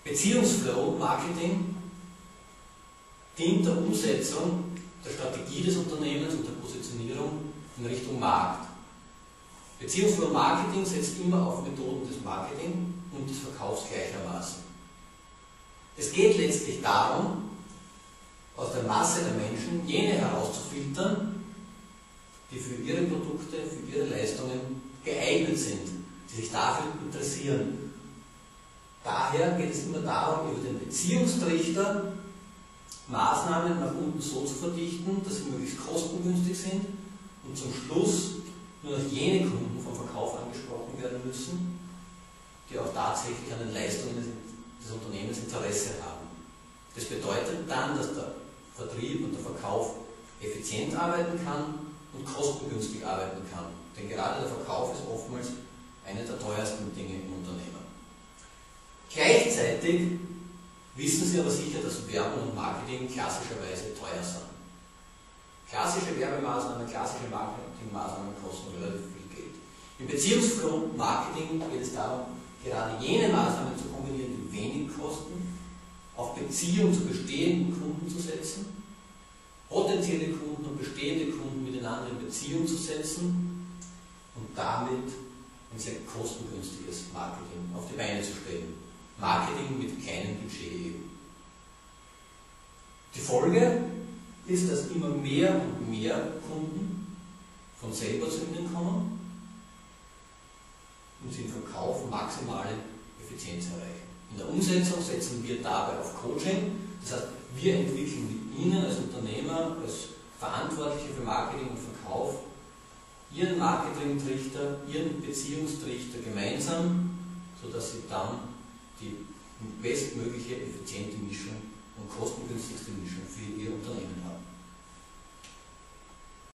Beziehungsflow-Marketing dient der Umsetzung der Strategie des Unternehmens und der Positionierung in Richtung Markt. Beziehungsflow-Marketing setzt immer auf Methoden des Marketing und des Verkaufs gleichermaßen. Es geht letztlich darum, aus der Masse der Menschen jene herauszufiltern, die für ihre Produkte, für ihre Leistungen geeignet sind, die sich dafür interessieren. Daher geht es immer darum, über den Beziehungstrichter Maßnahmen nach unten so zu verdichten, dass sie möglichst kostengünstig sind und zum Schluss nur noch jene Kunden vom Verkauf angesprochen werden müssen, die auch tatsächlich an den Leistungen des Unternehmens Interesse haben. Das bedeutet dann, dass der Vertrieb und der Verkauf effizient arbeiten kann und kostengünstig arbeiten kann. Denn gerade der Verkauf ist oftmals eine der teuersten Dinge im Unternehmen. Gleichzeitig wissen Sie aber sicher, dass Werbung und Marketing klassischerweise teuer sind. Klassische Werbemaßnahmen, klassische Marketingmaßnahmen kosten relativ viel Geld. Im Beziehungsflow-Marketing geht es darum, gerade jene Maßnahmen zu kombinieren, die wenig kosten, auf Beziehung zu bestehenden Kunden zu setzen, potenzielle Kunden und bestehende Kunden miteinander in Beziehung zu setzen und damit ein sehr kostengünstiges Marketing auf die Beine zu stellen. Marketing mit kleinem Budget eben. Die Folge ist, dass immer mehr und mehr Kunden von selber zu Ihnen kommen und Sie im Verkauf maximale Effizienz erreichen. In der Umsetzung setzen wir dabei auf Coaching, das heißt, wir entwickeln mit Ihnen als Unternehmer, als Verantwortliche für Marketing und Verkauf Ihren Marketingtrichter, Ihren Beziehungstrichter gemeinsam, sodass Sie dann die bestmögliche effiziente Mischung und kostengünstigste Mischung